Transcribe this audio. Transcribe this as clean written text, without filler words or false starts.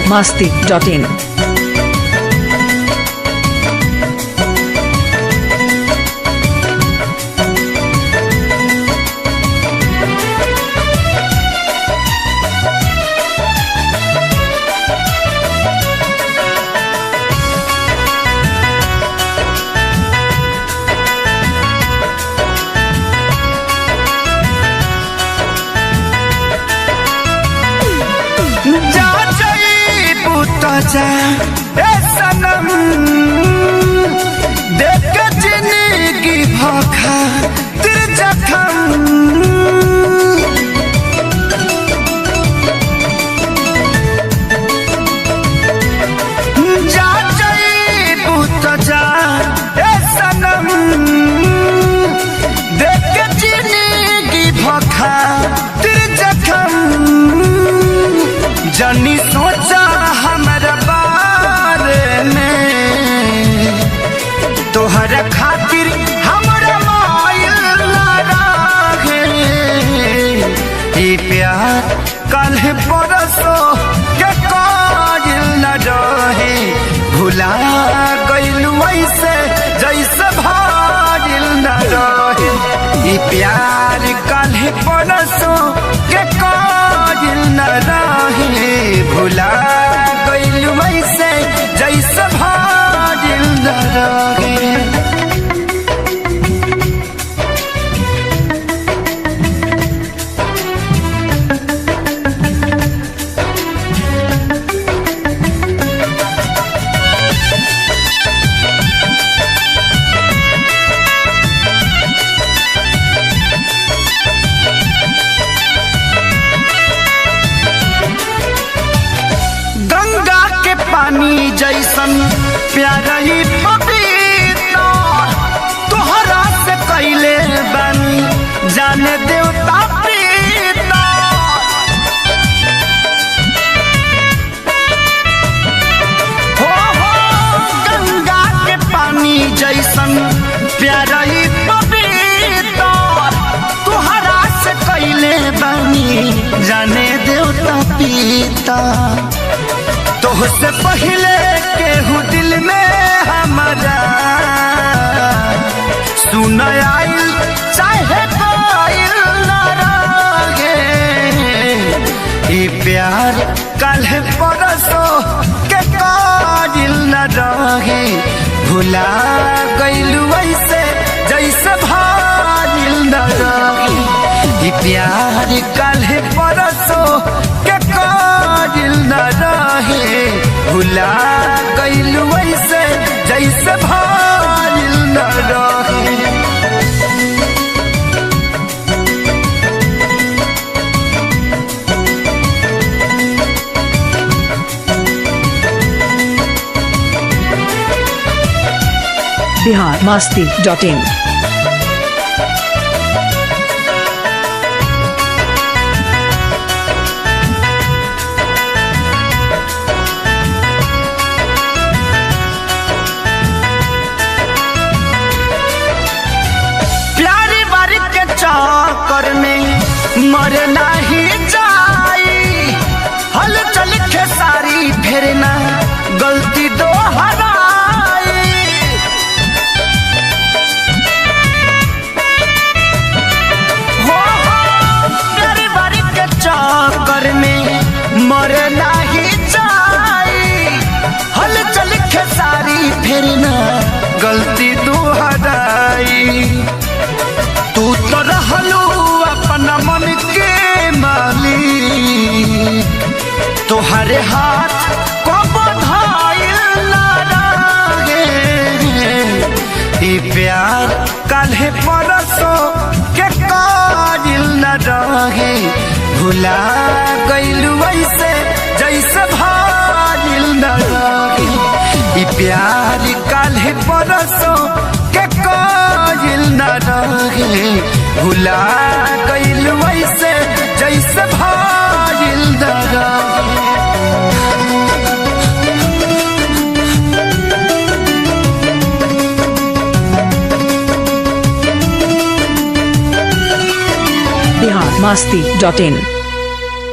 biharmasti.in। जा ए सनम देख के जिंदगी भोखा तेरे जखम जा जाइबू तो जा ए सनम देख के जिंदगी भोखा तेरे जखम जनी सोचा हमारा बारे में तोहरा खातिर हमारा मायल लागे ई प्यार कल परसों के कायल न रहे भुला गइल वैसे जैसे भागिल न रहे ई प्यार कल परसों के कायल न रहे भुला गइल वैसे जैसे भागिल न रहे। पानी जैसन प्यारा ही पपीता तोहरा से कैले बानी जाने देवता प्रीता हो गंगा के पानी जैसन प्यारा ही पपीता तोहरा से कैले बानी जाने देवता पीता तोहसे पहले केहू दिल में हमारा सुन आइल चाहे कोइल न रहे ई प्यार कल परसों के काजिल न रहे भुला गइल वैसे जैसे भागिल न रहे ई प्यार कल परसों के काजिल न रहे भुला गइल वैसे जैसे भागिल न रहे। biharmasti.in। चक्कर में मर नहीं जाई हल चल खेसारी फेरना गलती दोहराई हो प्यारी बारी के चक्कर में मर नहीं जाई हल चल खेसारी फेरना गलती दोहराई तू तो रहलू अपना मन के मालिक तोहरे हाथ को बधाइल ना रहे ई प्यार काल्हे परसों के काजिल न रहे भुला गइल वैसे जैसे भागिल न रहे ई प्यार काल्हे परसों के काजिल न रहे भुला गइल वैसे जैसे भागिल न रहे। biharmasti.in।